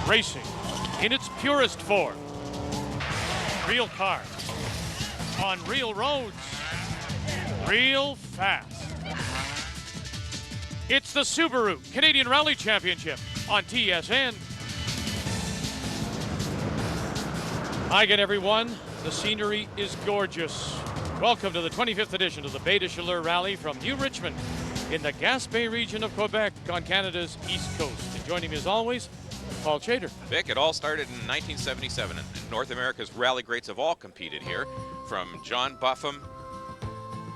Racing in its purest form. Real cars on real roads, real fast. It's the Subaru Canadian Rally Championship on TSN. Hi again, everyone. The scenery is gorgeous. Welcome to the 25th edition of the Baie de Chaleurs Rally from New Richmond in the Baie region of Quebec on Canada's East Coast. And joining me as always, Paul Chater. Vic, it all started in 1977, and North America's rally greats have all competed here, from John Buffum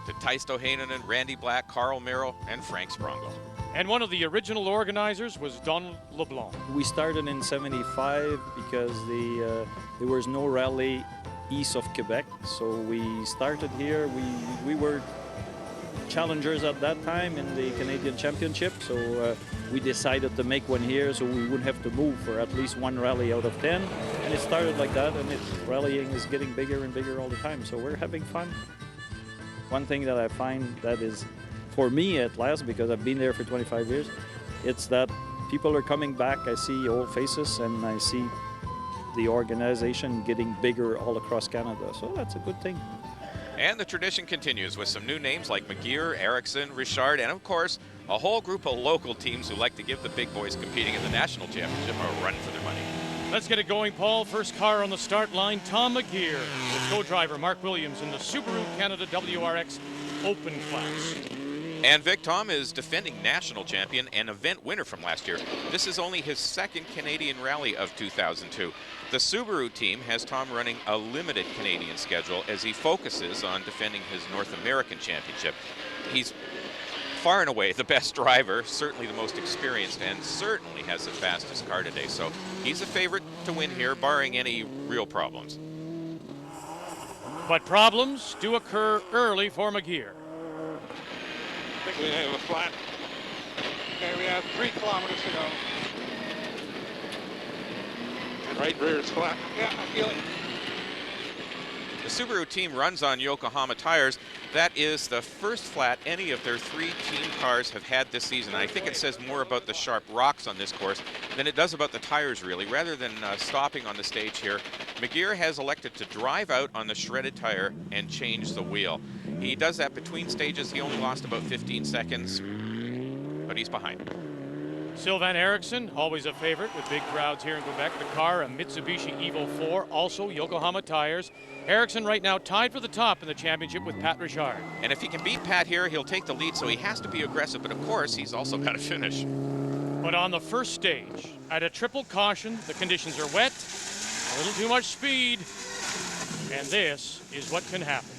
to Taisto Heinonen, Randy Black, Carl Merrill, and Frank Sprongo. And one of the original organizers was Donald LeBlanc. We started in '75 because there was no rally east of Quebec, so we started here. We were challengers at that time in the Canadian Championship, so we decided to make one here so we wouldn't have to move for at least one rally out of 10, and it started like that, and rallying is getting bigger and bigger all the time, so we're having fun. One thing that I find that is, for me at last, because I've been there for 25 years, it's that people are coming back. I see old faces and I see the organization getting bigger all across Canada, so that's a good thing. And the tradition continues with some new names like McGear, Erickson, Richard, and of course, a whole group of local teams who like to give the big boys competing in the national championship a run for their money. Let's get it going, Paul. First car on the start line, Tom McGear, with co-driver Mark Williams in the Subaru Canada WRX Open class. And Vic, Tom is defending national champion and event winner from last year. This is only his second Canadian rally of 2002. The Subaru team has Tom running a limited Canadian schedule as he focuses on defending his North American championship. He's far and away the best driver, certainly the most experienced, and certainly has the fastest car today. So he's a favorite to win here, barring any real problems. But problems do occur early for McGear. I think we have a flat. Okay, we have 3 kilometers to go. And right rear is flat. Yeah, I feel it. The Subaru team runs on Yokohama tires. That is the first flat any of their 3 team cars have had this season. I think it says more about the sharp rocks on this course than it does about the tires, really. Rather than stopping on the stage here, McGear has elected to drive out on the shredded tire and change the wheel. He does that between stages. He only lost about 15 seconds, but he's behind. Sylvain Erickson, always a favorite with big crowds here in Quebec. The car, a Mitsubishi Evo 4, also Yokohama tires. Erickson right now tied for the top in the championship with Pat Richard. And if he can beat Pat here, he'll take the lead, so he has to be aggressive. But of course, he's also got to finish. But on the first stage, at a triple caution, the conditions are wet, a little too much speed, and this is what can happen.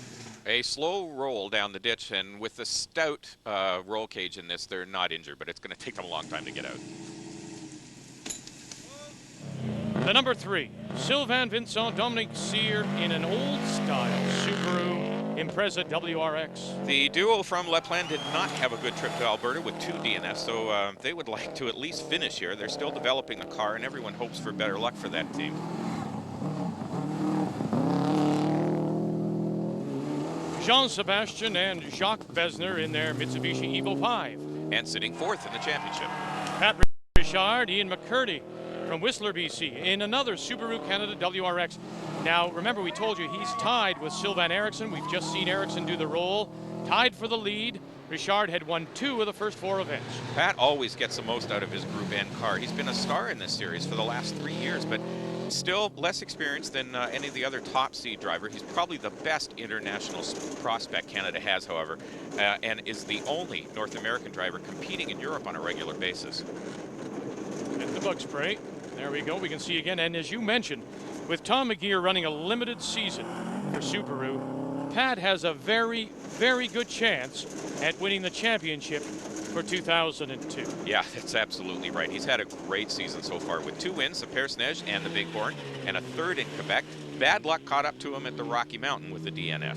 A slow roll down the ditch, and with the stout roll cage in this, they're not injured, but it's going to take them a long time to get out. The number 3, Sylvain Vincent Dominique Cyr in an old-style Subaru Impreza WRX. The duo from La Plaine did not have a good trip to Alberta with 2 DNFs, so they would like to at least finish here. They're still developing a car, and everyone hopes for better luck for that team. Jean-Sebastian and Jacques Besner in their Mitsubishi Evo 5. And sitting 4th in the championship. Pat Richard, Ian McCurdy from Whistler, BC, in another Subaru Canada WRX. Now, remember, we told you he's tied with Sylvain Erickson. We've just seen Erickson do the roll. Tied for the lead. Richard had won 2 of the first 4 events. Pat always gets the most out of his Group N car. He's been a star in this series for the last 3 years, but still less experienced than any of the other top seed driver. He's probably the best international prospect Canada has, however, and is the only North American driver competing in Europe on a regular basis. And the bug spray. There we go. We can see again. And as you mentioned, with Tom McGear running a limited season for Subaru, Pat has a very, very good chance at winning the championship for 2002. Yeah, that's absolutely right. He's had a great season so far with 2 wins, the Personnage and the Bighorn, and a 3rd in Quebec. Bad luck caught up to him at the Rocky Mountain with the DNF.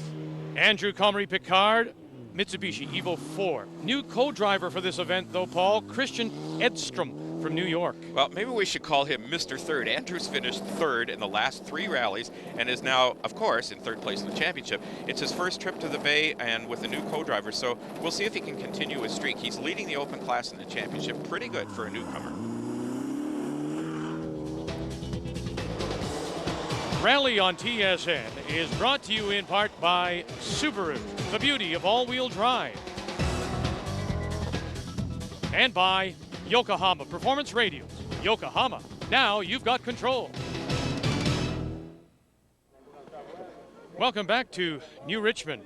Andrew Comrie-Picard, Mitsubishi Evo 4. New co-driver for this event, though, Paul, Christian Edstrom from New York. Well, maybe we should call him Mr. Third. Andrews finished 3rd in the last 3 rallies and is now, of course, in 3rd place in the championship. It's his first trip to the Baie and with a new co-driver, so we'll see if he can continue his streak. He's leading the open class in the championship. Pretty good for a newcomer. Rally on TSN is brought to you in part by Subaru, the beauty of all-wheel drive. And by Yokohama Performance Radials. Yokohama, now you've got control. Welcome back to New Richmond.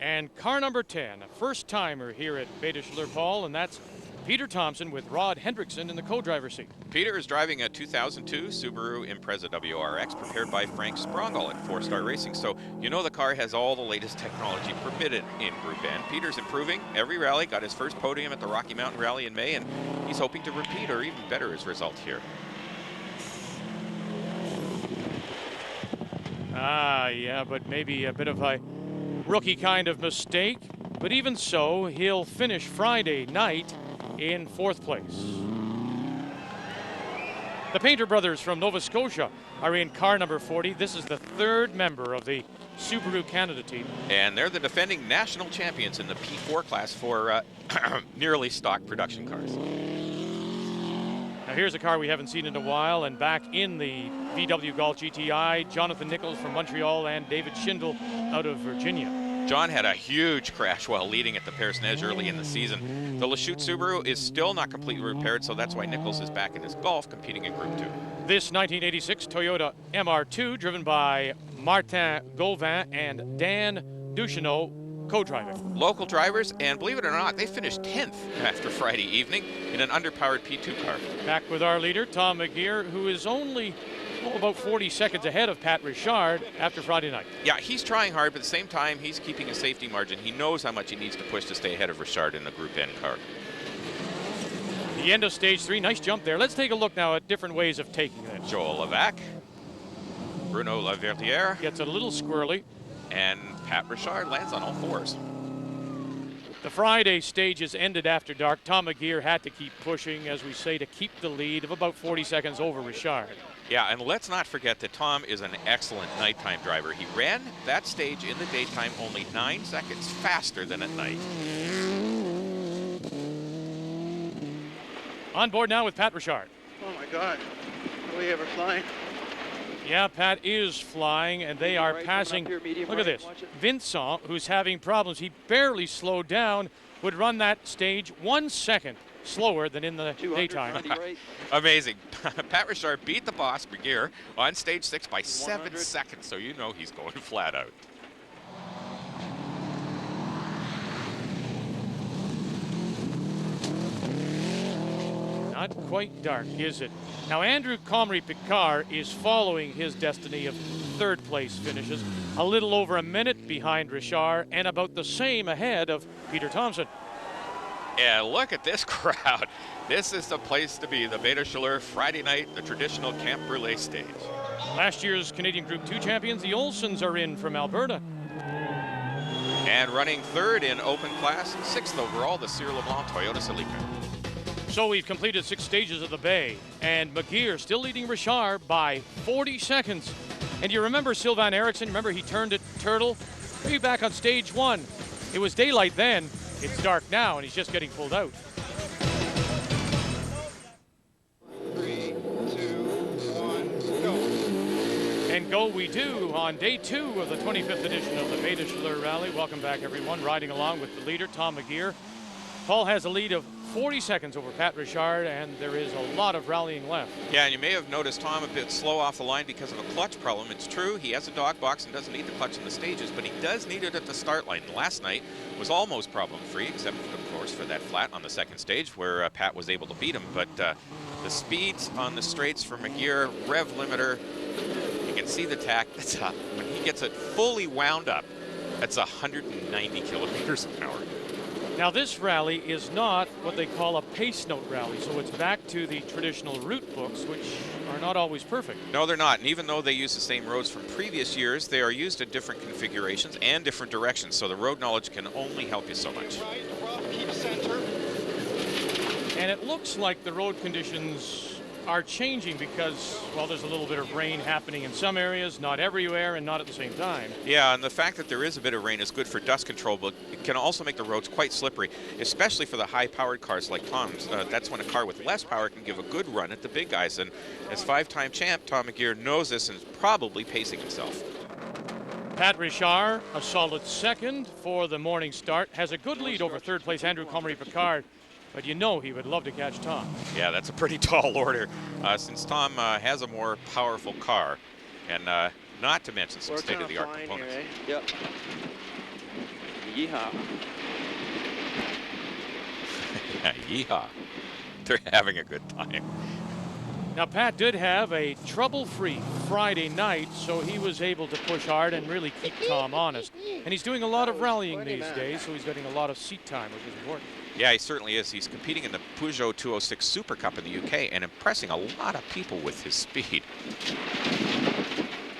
And car number 10, a first-timer here at Baie, Paul, and that's Peter Thompson with Rod Hendrickson in the co-driver's seat. Peter is driving a 2002 Subaru Impreza WRX prepared by Frank Sprongall at 4-Star Racing. So you know the car has all the latest technology permitted in Group N. Peter's improving every rally, got his first podium at the Rocky Mountain Rally in May, and he's hoping to repeat or even better his result here. Yeah, but maybe a bit of a rookie kind of mistake. But even so, he'll finish Friday night in 4th place. The Painter brothers from Nova Scotia are in car number 40. This is the 3rd member of the Subaru Canada team. And they're the defending national champions in the P4 class for nearly stock production cars. Now here's a car we haven't seen in a while, and back in the VW Golf GTI, Jonathan Nichols from Montreal and David Schindel out of Virginia. John had a huge crash while leading at the Paris-Neige early in the season. The Lachute Subaru is still not completely repaired, so that's why Nichols is back in his Golf competing in Group 2. This 1986 Toyota MR2, driven by Martin Gauvin and Dan Ducheneau, co-driving. Local drivers, and believe it or not, they finished 10th after Friday evening in an underpowered P2 car. Back with our leader, Tom McGeer, who is only about 40 seconds ahead of Pat Richard after Friday night. Yeah, he's trying hard, but at the same time, he's keeping a safety margin. He knows how much he needs to push to stay ahead of Richard in the Group N car. The end of stage 3, nice jump there. Let's take a look now at different ways of taking it. Joel Levac, Bruno Laverdiere, Gets a little squirrely. and Pat Richard lands on all 4s. The Friday stages ended after dark. Tom McGeer had to keep pushing, as we say, to keep the lead of about 40 seconds over Richard. Yeah, and let's not forget that Tom is an excellent nighttime driver. He ran that stage in the daytime only 9 seconds faster than at night. On board now with Pat Richard. Oh my God, are we ever flying? Yeah, Pat is flying, and they are passing. Look at this. Vincent, who's having problems, he barely slowed down, would run that stage 1 second slower than in the daytime. Amazing. Pat Richard beat the boss, McGeer, on stage 6 by 7 seconds, so you know he's going flat out. Not quite dark, is it? Now, Andrew Comrie-Picard is following his destiny of 3rd place finishes, a little over a minute behind Richard and about the same ahead of Peter Thompson. And look at this crowd. This is the place to be, the Baie Chaleurs Friday night, the traditional Camp Brûlé stage. Last year's Canadian Group 2 champions, the Olsons, are in from Alberta. And running 3rd in open class, 6th overall, the Cyr LeBlanc Toyota Celica. So we've completed 6 stages of the Baie, and McGeer still leading Richard by 40 seconds. And you remember Sylvain Eriksson? Remember he turned at Turtle? Way back on stage 1. It was daylight then. It's dark now, and he's just getting pulled out. 3, 2, 1, go. And go we do on day 2 of the 25th edition of the Baie Chaleurs Rally. Welcome back, everyone. Riding along with the leader, Tom McGeer. Paul has a lead of 40 seconds over Pat Richard, and there is a lot of rallying left. Yeah, and you may have noticed Tom a bit slow off the line because of a clutch problem. It's true, he has a dog box and doesn't need the clutch in the stages, but he does need it at the start line. Last night was almost problem-free, except, of course, for that flat on the 2nd stage where Pat was able to beat him. But the speeds on the straights for McGeer, rev limiter, you can see the tack. That's up. When he gets it fully wound up, that's 190 kilometers an hour. Now, this rally is not what they call a pace note rally, so it's back to the traditional route books, which are not always perfect. No, they're not. And even though they use the same roads from previous years, they are used in different configurations and different directions, so the road knowledge can only help you so much. Right, keep center. And it looks like the road conditions are changing because, well, there's a little bit of rain happening in some areas, not everywhere, and not at the same time. Yeah, and the fact that there is a bit of rain is good for dust control, but it can also make the roads quite slippery, especially for the high-powered cars like Tom's. That's when a car with less power can give a good run at the big guys, and as five-time champ, Tom McGeer knows this and is probably pacing himself. Pat Richard, a solid second for the morning start, has a good lead over third place Andrew Comrie-Picard, but you know he would love to catch Tom. Yeah, that's a pretty tall order since Tom has a more powerful car, and not to mention some state-of-the-art components. Here, eh? Yep. Yeehaw. Yeah, yeehaw. They're having a good time. Now, Pat did have a trouble-free Friday night, so he was able to push hard and really keep Tom honest. And he's doing a lot of rallying these days, so he's getting a lot of seat time, which is important. Yeah, he certainly is. He's competing in the Peugeot 206 Super Cup in the UK and impressing a lot of people with his speed.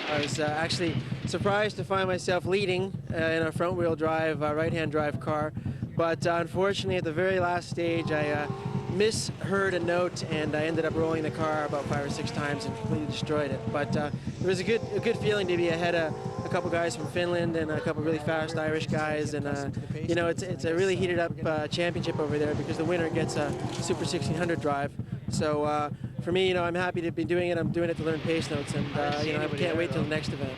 I was actually surprised to find myself leading in a front-wheel drive, right-hand drive car. But unfortunately, at the very last stage, I misheard a note, and I ended up rolling the car about 5 or 6 times and completely destroyed it. But it was a good feeling to be ahead of a couple guys from Finland and a couple really fast Irish guys. And you know, it's a really heated up championship over there because the winner gets a Super 1600 drive. So for me, you know, I'm happy to be doing it. I'm doing it to learn pace notes, and you know, I can't wait till the next event.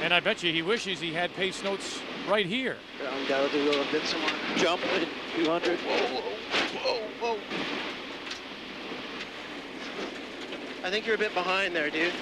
And I bet you he wishes he had pace notes right here. Undoubtedly will have been someone jump in 200. Whoa, whoa, whoa. I think you're a bit behind there, dude.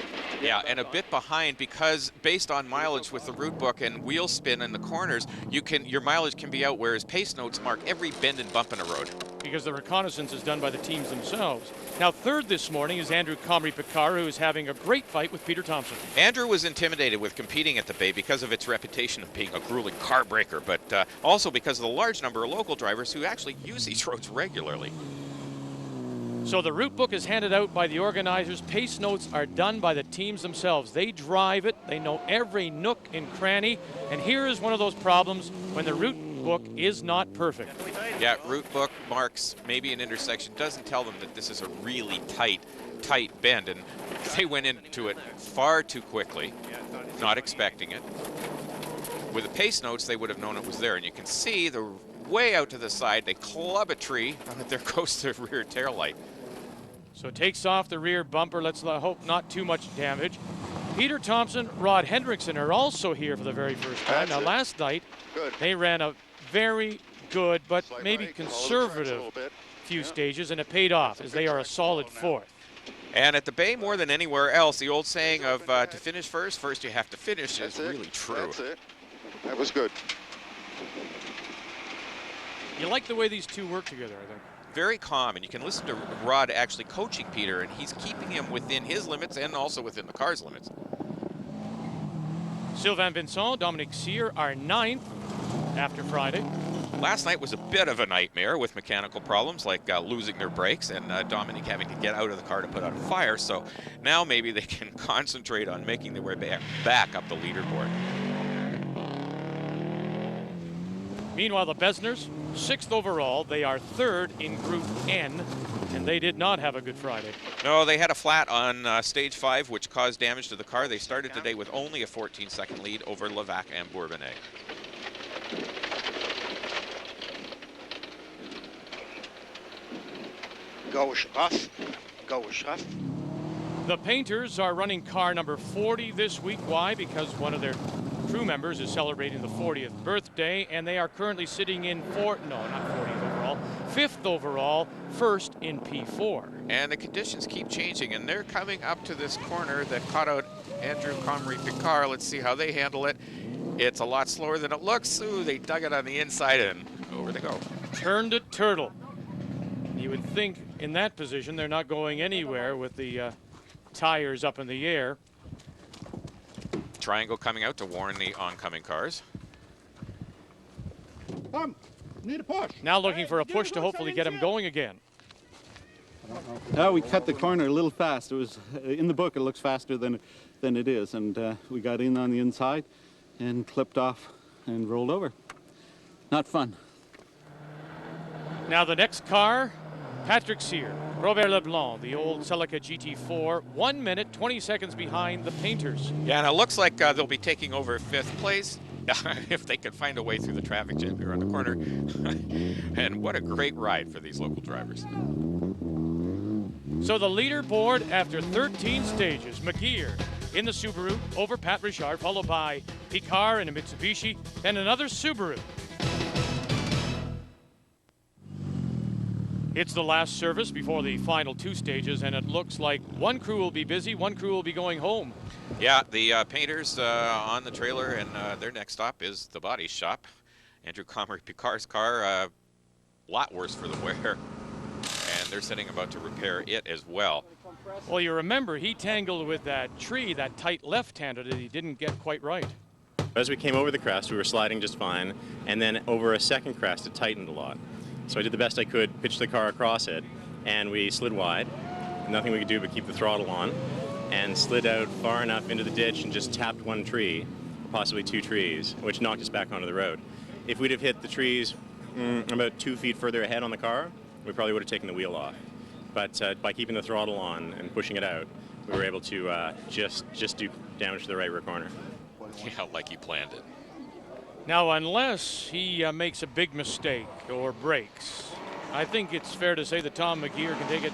Yeah, and a bit behind because based on mileage with the route book and wheel spin in the corners, your mileage can be out, whereas pace notes mark every bend and bump in a road. Because the reconnaissance is done by the teams themselves. Now, third this morning is Andrew Comrie-Picard, who is having a great fight with Peter Thompson. Andrew was intimidated with competing at the Baie because of its reputation of being a grueling car breaker, but also because of the large number of local drivers who actually use these roads regularly. So the route book is handed out by the organizers. Pace notes are done by the teams themselves. They drive it. They know every nook and cranny. And here is one of those problems when the route book is not perfect. Yeah, route book marks maybe an intersection, doesn't tell them that this is a really tight bend, and they went into it far too quickly, not expecting it. With the pace notes, they would have known it was there, and you can see the way out to the side, they club a tree, and there goes the rear tail light. So it takes off the rear bumper. Let's hope not too much damage. Peter Thompson, Rod Hendrickson are also here for the very first time. Now, last night, they ran a very good but maybe conservative few stages, and it paid off as they are a solid fourth. And at the Baie, more than anywhere else, the old saying of to finish first you have to finish is really true. That's it. That was good. You like the way these two work together, I think. Very calm, and you can listen to Rod actually coaching Peter, and he's keeping him within his limits and also within the car's limits. Sylvain Vincent, Dominic Cyr are 9th after Friday. Last night was a bit of a nightmare with mechanical problems like losing their brakes and Dominic having to get out of the car to put out a fire, so now maybe they can concentrate on making their way back up the leaderboard. Meanwhile, the Besners, 6th overall. They are 3rd in Group N, and they did not have a good Friday. No, they had a flat on stage 5, which caused damage to the car. They started today with only a 14-second lead over Levac and Bourbonnais. Gauche rough. Gauche rough. The Painters are running car number 40 this week. Why? Because one of their crew members is celebrating the 40th birthday, and they are currently sitting in 5th overall, 1st in P4. And the conditions keep changing, and they're coming up to this corner that caught out Andrew Comrie-Picard. Let's see how they handle it. It's a lot slower than it looks. Ooh, they dug it on the inside, and over they go. Turn to turtle. You would think in that position they're not going anywhere with the tires up in the air. Triangle coming out to warn the oncoming cars. Need a push. Now looking for a push to hopefully get him going again. Now we cut the corner a little fast. It was in the book. It looks faster than it is, and we got in on the inside and clipped off and rolled over. Not fun. Now the next car, Patrick Cyr, Robert Leblanc, the old Celica GT4, 1 minute, 20 seconds behind the Painters. Yeah, and it looks like they'll be taking over 5th place if they can find a way through the traffic jam here on the corner. And what a great ride for these local drivers. So the leaderboard after 13 stages, McGear in the Subaru over Pat Richard, followed by Picard in a Mitsubishi, and another Subaru. It's the last service before the final 2 stages, and it looks like one crew will be busy, one crew will be going home. Yeah, the Painters on the trailer, and their next stop is the body shop. Andrew Comrie Picard's car, a lot worse for the wear, and they're setting about to repair it as well. Well, you remember he tangled with that tree, that tight left-hander that he didn't get quite right. As we came over the crest, we were sliding just fine, and then over a second crest, it tightened a lot. So I did the best I could, pitched the car across it, and we slid wide. Nothing we could do but keep the throttle on, and slid out far enough into the ditch and just tapped one tree, possibly 2 trees, which knocked us back onto the road. If we'd have hit the trees about 2 feet further ahead on the car, we probably would have taken the wheel off. But by keeping the throttle on and pushing it out, we were able to just do damage to the right rear corner. Yeah, like he planned it. Now, unless he makes a big mistake or breaks, I think it's fair to say that Tom McGear can take it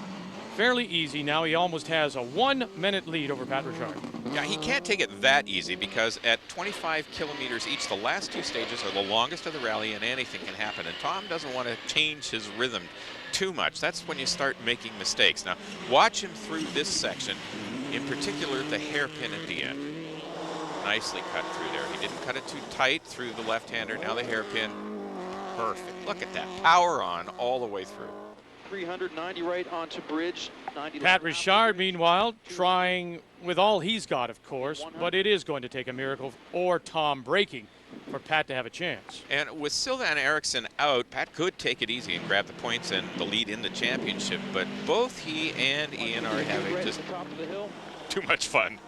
fairly easy now. He almost has a 1 minute lead over Pat Richard. Yeah, he can't take it that easy because at 25 kilometers each, the last 2 stages are the longest of the rally and anything can happen. And Tom doesn't want to change his rhythm too much. That's when you start making mistakes. Now, watch him through this section, in particular the hairpin at the end. Nicely cut through there. He didn't cut it too tight through the left-hander. Now the hairpin. Perfect. Look at that. Power on all the way through. 390 right onto bridge. 90 Pat Richard, meanwhile, trying with all he's got, of course, but it is going to take a miracle or Tom breaking for Pat to have a chance. And with Sylvain Eriksson out, Pat could take it easy and grab the points and the lead in the championship, but both he and Ian are having just too much fun.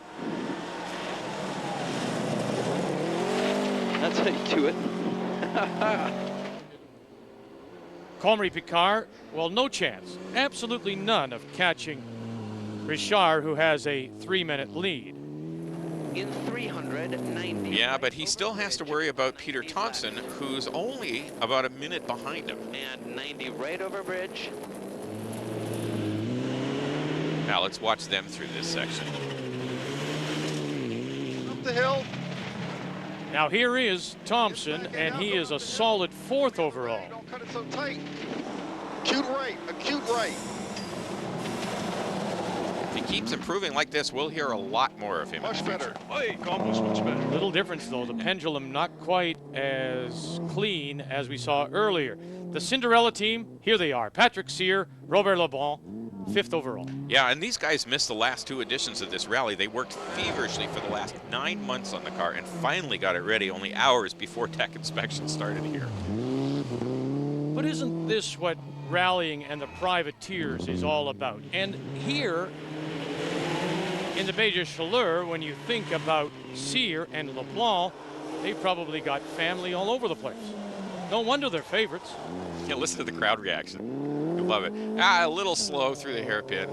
That's how you do it. Comrie Picard, well, no chance, absolutely none of catching Richard, who has a 3 minute lead. In 390. Yeah, but he still has to worry about Peter Thompson, who's only about a minute behind him. And 90 right over bridge. Now let's watch them through this section. Up the hill. Now here is Thompson, and he is a solid 4th overall. Don't cut it so tight. Acute right, acute right. If he keeps improving like this, we'll hear a lot more of him. Much better. Almost much better. Little difference though, the pendulum not quite as clean as we saw earlier. The Cinderella team, here they are. Patrick Cyr, Robert Leblanc, 5th overall. Yeah, and these guys missed the last 2 editions of this rally. They worked feverishly for the last 9 months on the car and finally got it ready only hours before tech inspection started here. But isn't this what rallying and the privateers is all about? And here in the Baie de Chaleurs, when you think about Cyr and Leblanc, they probably got family all over the place. No wonder they're favorites. Yeah, listen to the crowd reaction. I love it. A little slow through the hairpin.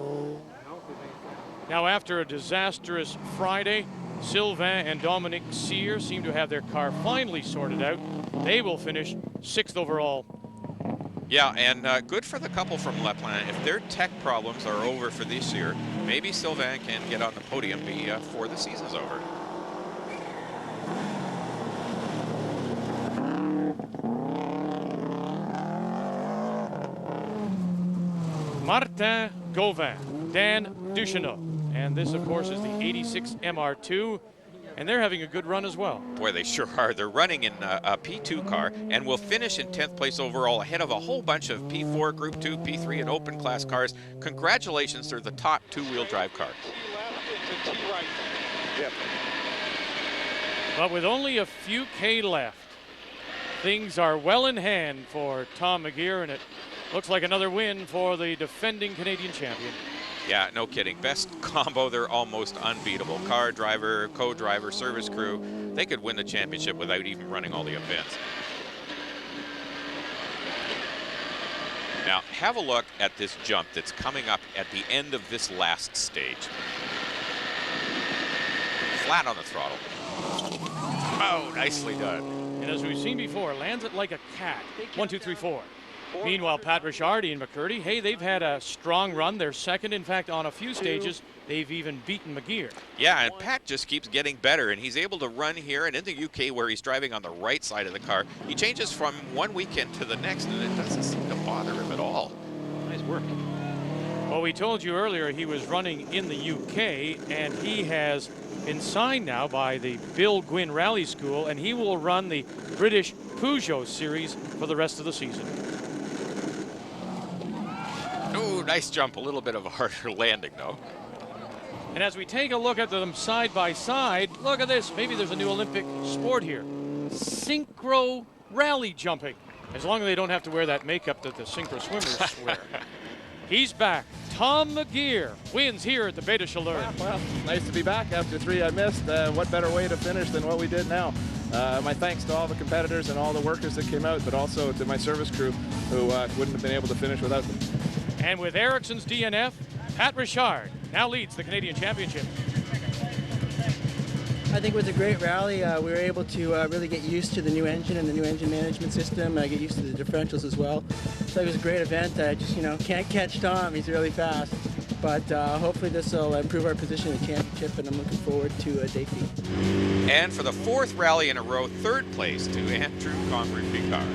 Now, after a disastrous Friday, Sylvain and Dominic Cyr seem to have their car finally sorted out. They will finish 6th overall. Yeah, and good for the couple from Lapland. If their tech problems are over for this year, maybe Sylvain can get on the podium before the season's over. Martin Gauvin, Dan Ducheneau, and this, of course, is the 86 MR2, and they're having a good run as well. Boy, they sure are. They're running in a P2 car and will finish in 10th place overall ahead of a whole bunch of P4, Group 2, P3, and open class cars. Congratulations, they're the top 2-wheel drive car. T left into T right. Yep. But with only a few K left, things are well in hand for Tom McGear, and it looks like another win for the defending Canadian champion. Yeah, no kidding. Best combo. They're almost unbeatable. Car driver, co-driver, service crew. They could win the championship without even running all the events. Now, have a look at this jump that's coming up at the end of this last stage. Flat on the throttle. Oh, nicely done. And as we've seen before, lands it like a cat. 1, 2, 3, 4. Meanwhile, Pat Richard, Ian McCurdy, hey, they've had a strong run. They're second, in fact, on a few stages. They've even beaten McGeer. Yeah, and Pat just keeps getting better, and he's able to run here. And in the UK, where he's driving on the right side of the car, he changes from one weekend to the next, and it doesn't seem to bother him at all. Nice work. Well, we told you earlier he was running in the UK, and he has been signed now by the Bill Gwynn Rally School, and he will run the British Peugeot Series for the rest of the season. Oh, nice jump. A little bit of a harder landing, though. And as we take a look at them side by side, look at this. Maybe there's a new Olympic sport here. Synchro rally jumping. As long as they don't have to wear that makeup that the synchro swimmers wear. He's back. Tom McGeer wins here at the Baie de Chaleurs. Well, nice to be back after 3 I missed. What better way to finish than what we did now? My thanks to all the competitors and all the workers that came out, but also to my service crew who wouldn't have been able to finish without them. And with Ericsson's DNF, Pat Richard now leads the Canadian Championship. I think it was a great rally. We were able to really get used to the new engine and the new engine management system, get used to the differentials as well. So it was a great event. I just, can't catch Tom. He's really fast. But hopefully this will improve our position in the championship, and I'm looking forward to Dayfleet. And for the 4th rally in a row, 3rd place to Andrew Comrie-Picard.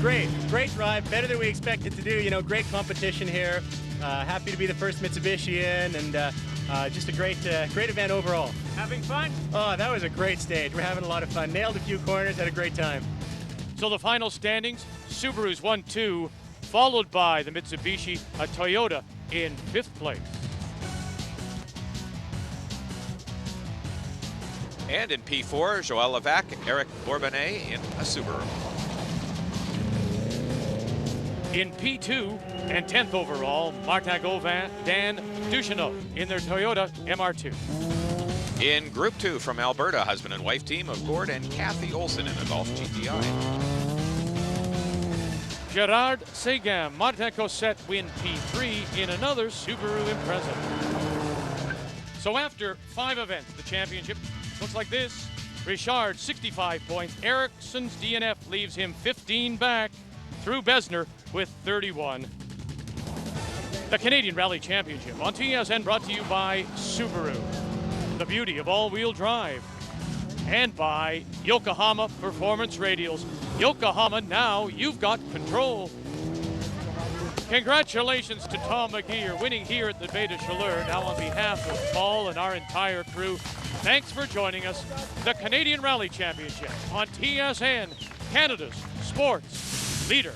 Great drive, better than we expected to do. Great competition here. Happy to be the first Mitsubishian, and just a great event overall. Having fun? Oh, that was a great stage. We're having a lot of fun. Nailed a few corners, had a great time. So the final standings, Subaru's 1-2, followed by the Mitsubishi, a Toyota in 5th place. And in P4, Joël Levac, Eric Bourbonnais in a Subaru. In P2 and 10th overall, Martin Gauvin, Dan Ducheneau in their Toyota MR2. In Group 2 from Alberta, husband and wife team of Gord and Kathy Olson in a Golf GTI. Gerard Seguin, Martin Cossette win P3 in another Subaru Impreza. So after 5 events, the championship looks like this. Richard, 65 points. Ericsson's DNF leaves him 15 back. Through Besner with 31. The Canadian Rally Championship on TSN, brought to you by Subaru, the beauty of all-wheel drive, and by Yokohama Performance Radials. Yokohama, now you've got control. Congratulations to Tom McGeer, winning here at the Baie de Chaleurs. Now on behalf of Paul and our entire crew, thanks for joining us. The Canadian Rally Championship on TSN, Canada's sports leader.